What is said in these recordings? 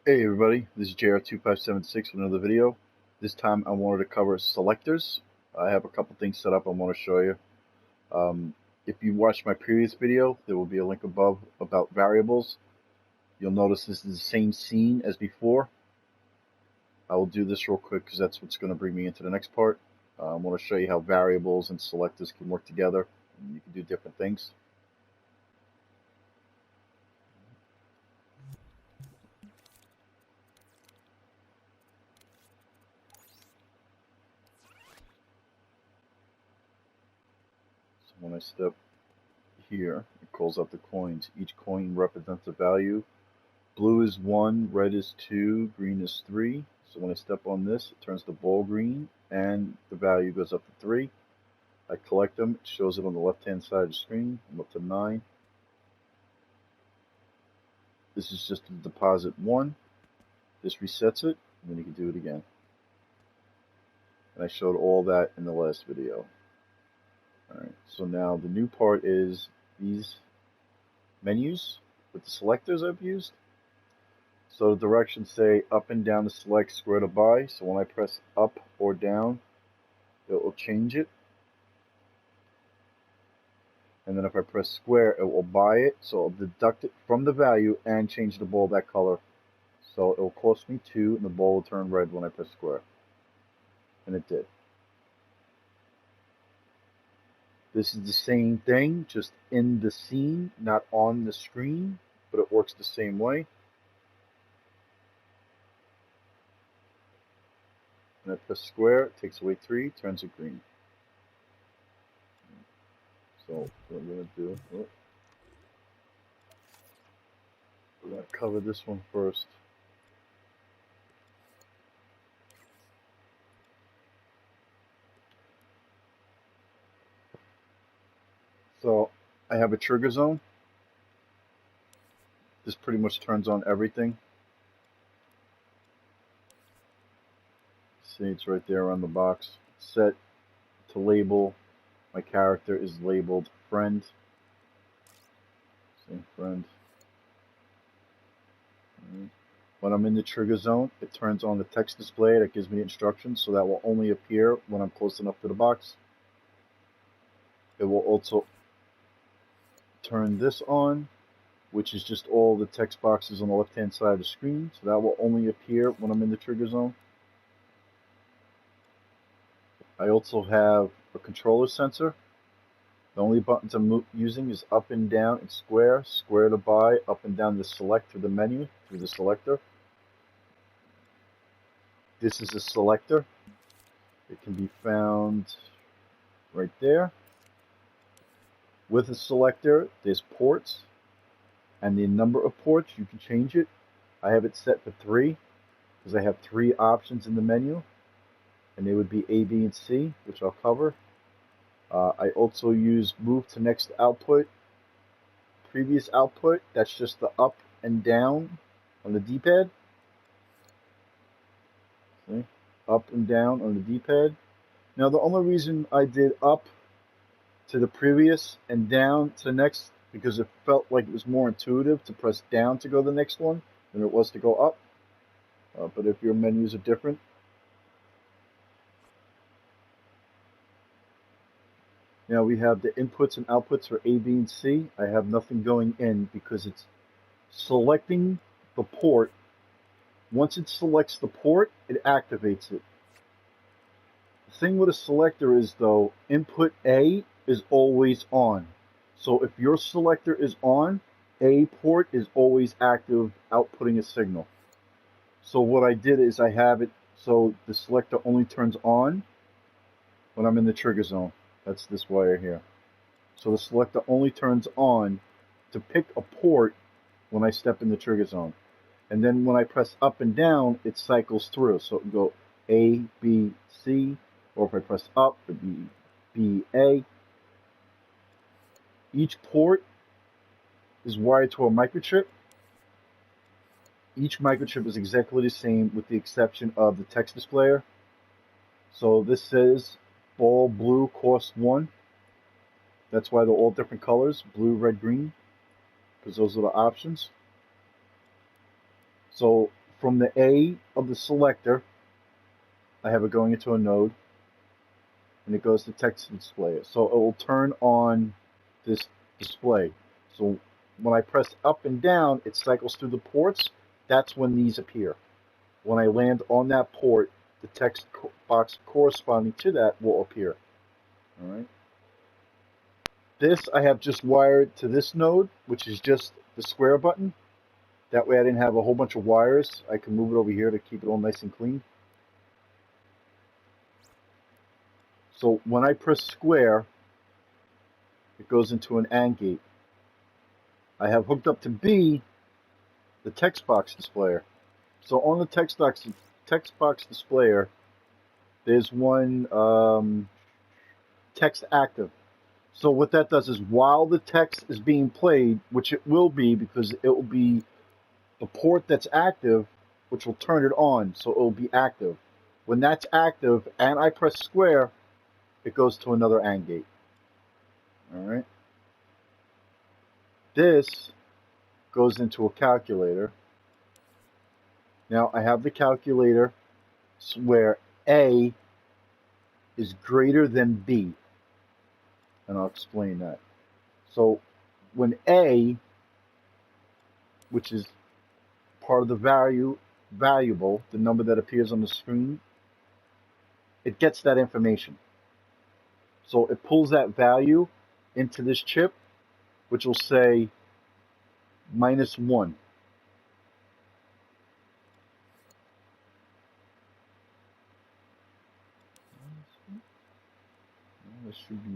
Hey everybody, this is JR2576 with another video. This time I wanted to cover selectors. I have a couple things set up I want to show you. If you watched my previous video, there will be a link above about variables. You'll notice this is the same scene as before. I will do this real quick because that's what's going to bring me into the next part. I want to show you how variables and selectors can work together, and you can do different things. So when I step here, it calls out the coins. Each coin represents a value. Blue is 1, red is 2, green is 3. So when I step on this, it turns the ball green and the value goes up to 3. I collect them, it shows it on the left hand side of the screen. I'm up to 9. This is just to deposit 1. This resets it, and then you can do it again. And I showed all that in the last video. Alright, so now the new part is these menus with the selectors I've used. So the directions say up and down to select, square to buy. So when I press up or down, it will change it. And then if I press square, it will buy it. So it'll deduct it from the value and change the ball that color. So it will cost me 2 and the ball will turn red when I press square. And it did. This is the same thing, just in the scene, not on the screen, but it works the same way. And I press square, it takes away 3, turns it green. So what I'm going to do, we're going to cover this one first. So I have a trigger zone. This pretty much turns on everything. See, it's right there on the box. Set to label. My character is labeled friend. See, friend. When I'm in the trigger zone, it turns on the text display that gives me instructions, so that will only appear when I'm close enough to the box. It will also turn this on, which is just all the text boxes on the left hand side of the screen, so that will only appear when I'm in the trigger zone. I also have a controller sensor. The only buttons I'm using is up and down and square. Square to buy, up and down to select through the menu, through the selector. This is a selector. It can be found right there. With a selector, there's ports, and the number of ports, you can change it. I have it set for 3, because I have 3 options in the menu, and they would be A, B, and C, which I'll cover. I also use move to next output, previous output. That's just the up and down on the D-pad. See? Up and down on the D-pad. Now the only reason I did up to the previous and down to the next, because it felt like it was more intuitive to press down to go to the next one than it was to go up. But if your menus are different, now we have the inputs and outputs for A, B, and C. I have nothing going in because it's selecting the port. Once it selects the port, it activates it. The thing with a selector is, though, input A is always on. So if your selector is on, A port is always active, outputting a signal. So what I did is I have it so the selector only turns on when I'm in the trigger zone. That's this wire here. So the selector only turns on to pick a port when I step in the trigger zone. And then when I press up and down, it cycles through. So it will go A, B, C, or if I press up, it would be B, A. Each port is wired to a microchip. Each microchip is exactly the same with the exception of the text displayer. So this says ball blue costs 1. That's why they're all different colors, blue, red, green, because those are the options. So from the A of the selector, I have it going into a node, and it goes to text display. So it will turn on this display. So when I press up and down, it cycles through the ports. That's when these appear. When I land on that port, the text box corresponding to that will appear. All right. This I have just wired to this node, which is just the square button. That way I didn't have a whole bunch of wires. I can move it over here to keep it all nice and clean. So when I press square, it goes into an AND gate. I have hooked up to B the text box displayer. So on the text box displayer, there's one text active. So what that does is while the text is being played, which it will be because it will be the port that's active, which will turn it on, so it will be active. When that's active and I press square, it goes to another AND gate. All right. This goes into a calculator. Now I have the calculator where A is greater than B, and I'll explain that. So when A, which is part of the variable, the number that appears on the screen, it gets that information. So it pulls that value into this chip, which will say -1. That should be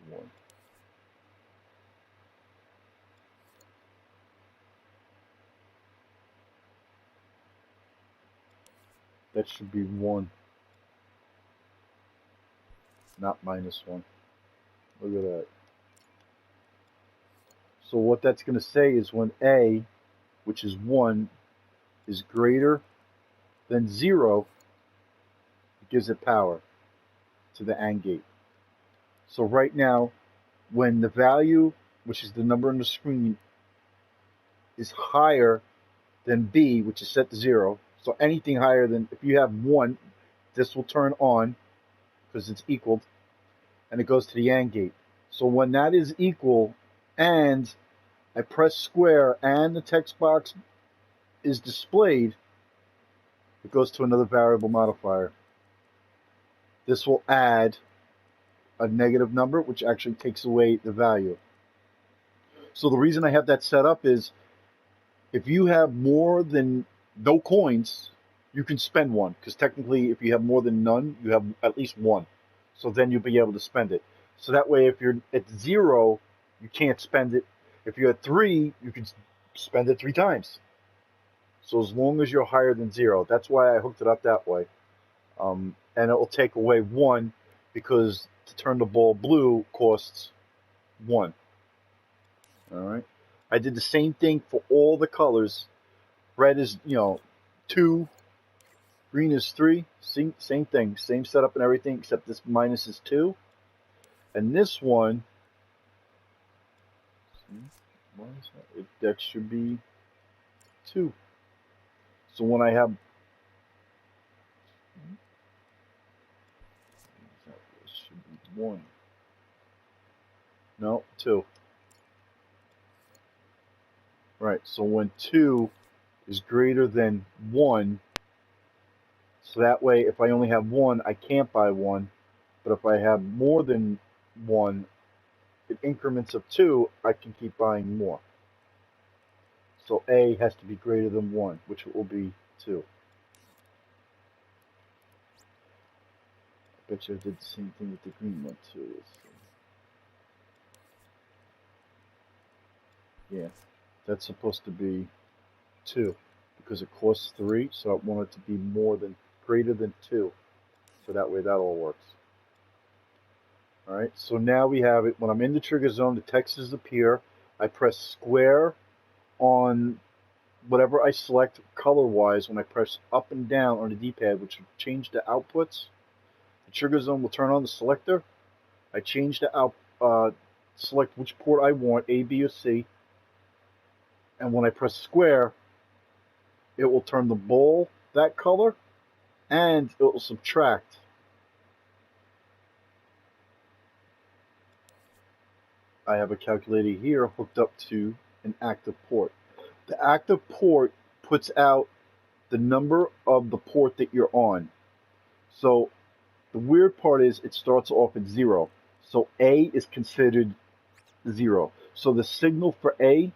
1. That should be 1, not -1. Look at that. So what that's going to say is when A, which is 1, is greater than 0, it gives it power to the AND gate. So right now, when the value, which is the number on the screen, is higher than B, which is set to 0, so anything higher than, if you have 1, this will turn on because it's equal, and it goes to the AND gate. So when that is equal and I press square and the text box is displayed, it goes to another variable modifier. This will add a negative number, which actually takes away the value. So the reason I have that set up is if you have more than no coins, you can spend one, because technically if you have more than none, you have at least one. So then you'll be able to spend it. So that way if you're at 0, you can't spend it. If you're at 3, you can spend it 3 times. So as long as you're higher than 0, that's why I hooked it up that way. And it will take away 1, because to turn the ball blue costs 1. All right. I did the same thing for all the colors. Red is, 2. Green is 3. Same thing. Same setup and everything, except this minus is 2. And this one, that should be 2. So when I have, it should be 1. No, 2. Right, so when 2 is greater than 1, so that way if I only have 1, I can't buy 1, but if I have more than 1, in increments of 2, I can keep buying more. So A has to be greater than 1, which will be 2. I bet you I did the same thing with the green one too. Let's see. Yeah, that's supposed to be 2 because it costs 3, so I want it to be greater than 2. So that way that all works. Alright, so now we have it. When I'm in the trigger zone, the texts appear. I press square on whatever I select color-wise. When I press up and down on the D-pad, which will change the outputs, the trigger zone will turn on the selector. I change the select which port I want, A, B, or C. And when I press square, it will turn the ball that color, and it will subtract. I have a calculator here hooked up to an active port. The active port puts out the number of the port that you're on. So the weird part is it starts off at 0. So A is considered 0. So the signal for A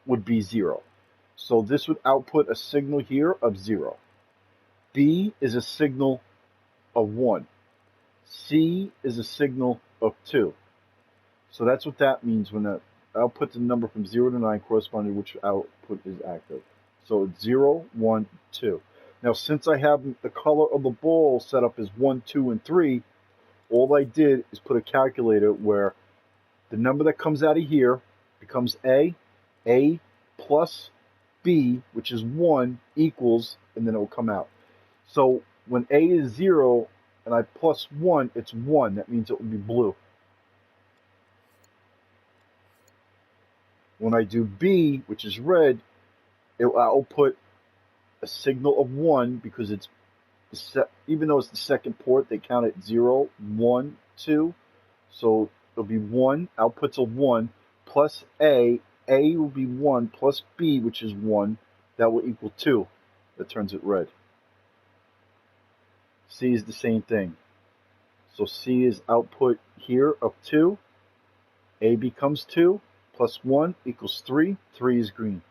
would be 0. So this would output a signal here of 0. B is a signal of 1. C is a signal of 2. So that's what that means when the output the number from 0 to 9 corresponding to which output is active. So it's 0, 1, 2. Now since I have the color of the ball set up as 1, 2, and 3, all I did is put a calculator where the number that comes out of here becomes A plus B, which is 1, equals, and then it will come out. So when A is 0 and I plus 1, it's 1. That means it will be blue. When I do B, which is red, it will output a signal of 1 because it's even though it's the second port, they count it 0, 1, 2. So it'll be 1, outputs a 1, plus A. A will be 1 plus B, which is 1. That will equal 2. That turns it red. C is the same thing. So C is output here of 2. A becomes 2. Plus 1 equals 3. 3 is green.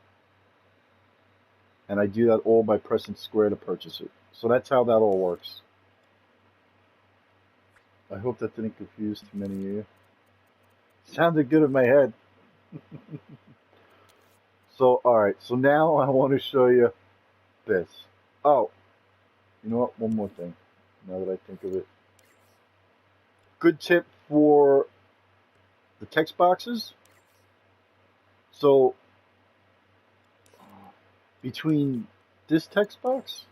And I do that all by pressing square to purchase it. So that's how that all works. I hope that didn't confuse too many of you. Sounded good in my head. So, alright. So now I want to show you this. Oh, you know what? One more thing. Now that I think of it. Good tip for the text boxes. So, between this text box,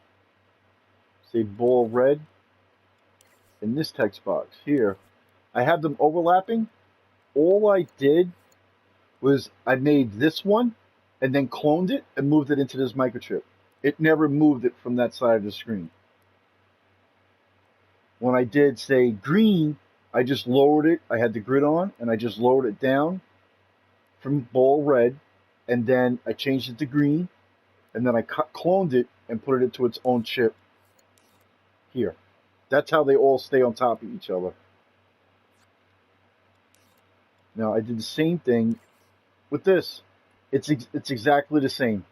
say ball red, and this text box here, I have them overlapping. All I did was I made this one and then cloned it and moved it into this microchip. It never moved it from that side of the screen. When I did, say, green, I just lowered it. I had the grid on, and I just lowered it down from ball red, and then I changed it to green, and then I cloned it and put it into its own chip here. That's how they all stay on top of each other. Now I did the same thing with this. It's exactly the same.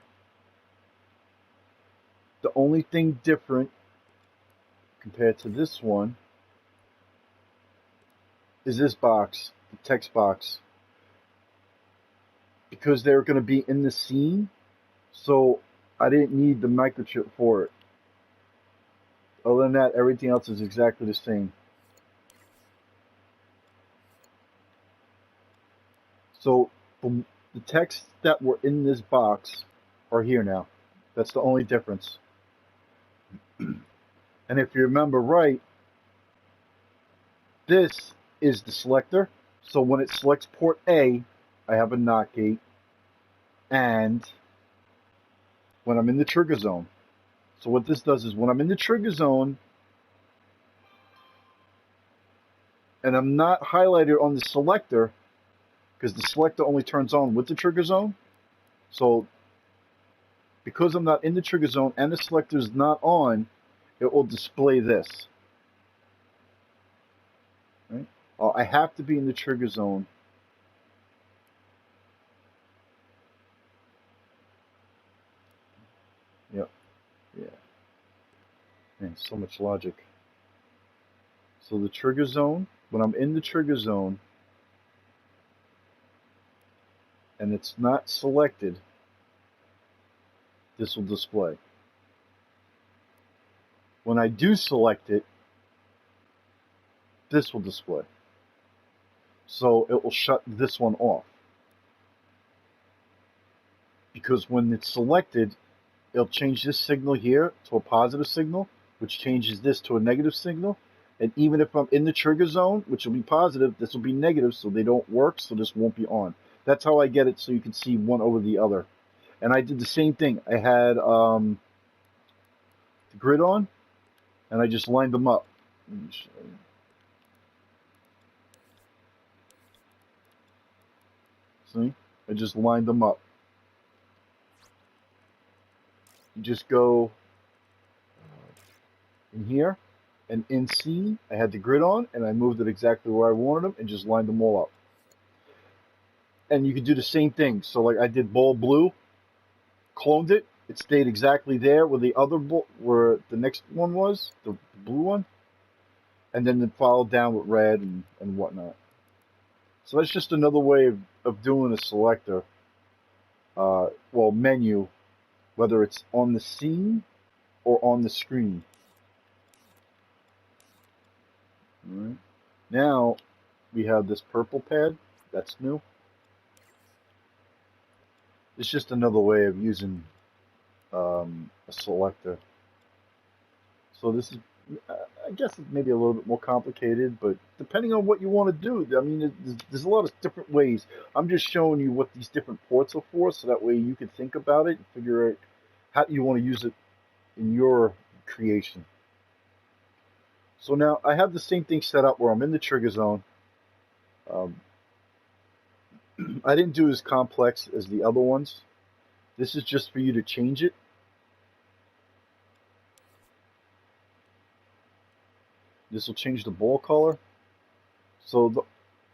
The only thing different compared to this one is this box, the text box. Because they're going to be in the scene, so I didn't need the microchip for it. Other than that, everything else is exactly the same. So the texts that were in this box are here now. That's the only difference. And if you remember right, this is the selector. So when it selects port A, I have a NOT gate, and when I'm in the trigger zone. So what this does is when I'm in the trigger zone, and I'm not highlighted on the selector, because the selector only turns on with the trigger zone. So because I'm not in the trigger zone and the selector is not on, it will display this. Right? I have to be in the trigger zone. Yep. Yeah. Man, so much logic. So the trigger zone, when I'm in the trigger zone and it's not selected, this will display. When I do select it, this will display. So it will shut this one off. Because when it's selected, it'll change this signal here to a positive signal, which changes this to a negative signal. And even if I'm in the trigger zone, which will be positive, this will be negative, so they don't work, so this won't be on. That's how I get it so you can see one over the other. And I did the same thing. I had the grid on, and I just lined them up. Let me show you. See? I just lined them up. You just go in here, and in C, I had the grid on, and I moved it exactly where I wanted them, and just lined them all up. And you can do the same thing. So like I did ball blue, cloned it. It stayed exactly there where the other ball, where the next one was, the blue one, and then it followed down with red and whatnot. So that's just another way of doing a selector, well, menu, whether it's on the scene or on the screen. All right. Now we have this purple pad. That's new. It's just another way of using a selector. So this is, I guess it's maybe a little bit more complicated, but depending on what you want to do, I mean, there's a lot of different ways. I'm just showing you what these different ports are for, so that way you can think about it and figure out how you want to use it in your creation. So now I have the same thing set up where I'm in the trigger zone. I didn't do as complex as the other ones. This is just for you to change it. This will change the ball color. So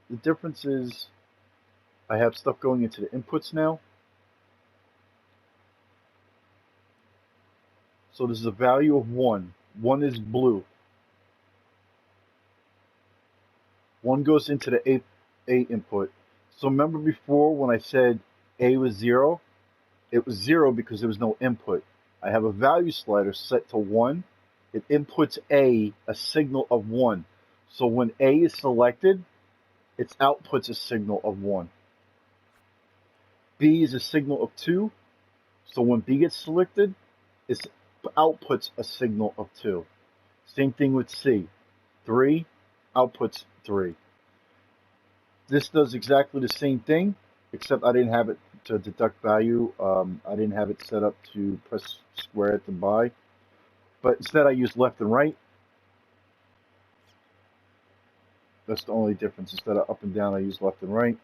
the difference is I have stuff going into the inputs now. So this is a value of 1. 1 is blue. 1 goes into the A input. So remember before when I said A was 0? It was 0 because there was no input. I have a value slider set to 1. It inputs A signal of 1. So when A is selected, it outputs a signal of 1. B is a signal of 2. So when B gets selected, it outputs a signal of 2. Same thing with C. 3 outputs 3. This does exactly the same thing, except I didn't have it to deduct value. I didn't have it set up to press square to buy. But instead I use left and right. That's the only difference. Instead of up and down, I use left and right.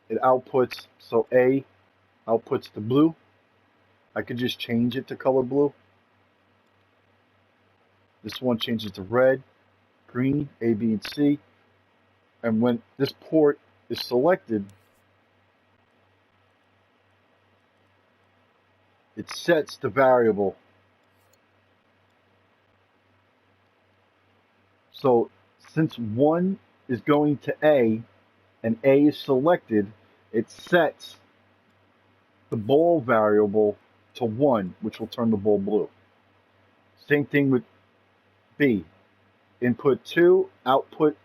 It outputs, so A outputs the blue. I could just change it to color blue. This one changes to red, green, A, B, and C. And when this port is selected, it sets the variable. So since 1 is going to A and A is selected, it sets the ball variable to 1, which will turn the ball blue. Same thing with B. Input 2, output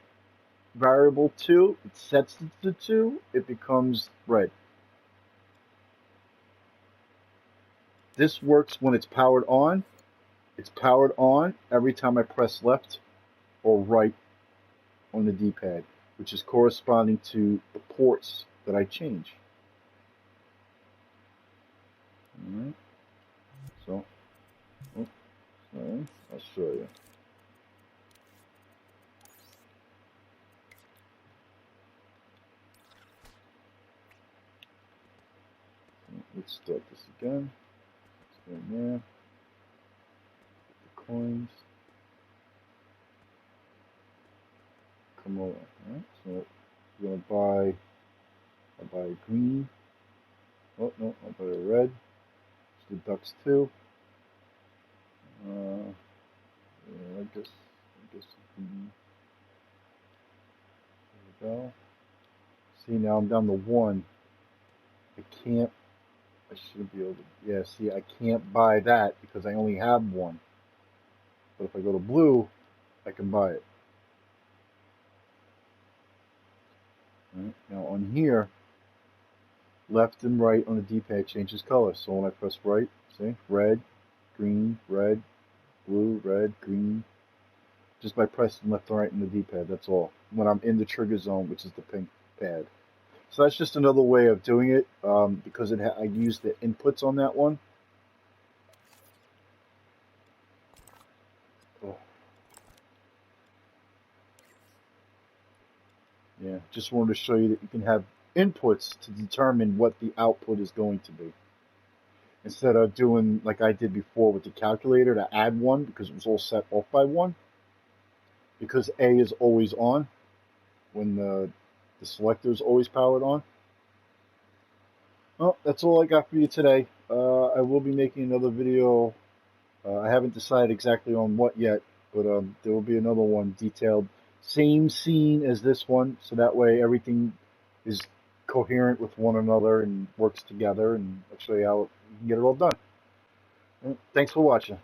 variable 2, it sets it to 2, it becomes red. This works when it's powered on. It's powered on every time I press left or right on the D-pad, which is corresponding to the ports that I change. Alright, so, sorry, I'll show you. Let's start this again. Let's go in there. Get the coins. Come over. Alright, so we're gonna buy green. Oh no, I'll buy a red. It's the ducks too. Yeah, I guess there we go. See, now I'm down to 1. I shouldn't be able to, yeah, see, I can't buy that because I only have 1. But if I go to blue, I can buy it. Right, now on here, left and right on the D-pad changes color. So when I press right, see, red, green, red, blue, red, green. Just by pressing left and right on the D-pad, that's all. When I'm in the trigger zone, which is the pink pad. So that's just another way of doing it, because I used the inputs on that one. Oh, yeah, just wanted to show you that you can have inputs to determine what the output is going to be. Instead of doing like I did before with the calculator to add one because it was all set off by one. Because A is always on when the selector is always powered on. Well, that's all I got for you today. I will be making another video. I haven't decided exactly on what yet, but there will be another one detailed. Same scene as this one, so that way everything is coherent with one another and works together, and I'll show you how you can get it all done. Thanks for watching.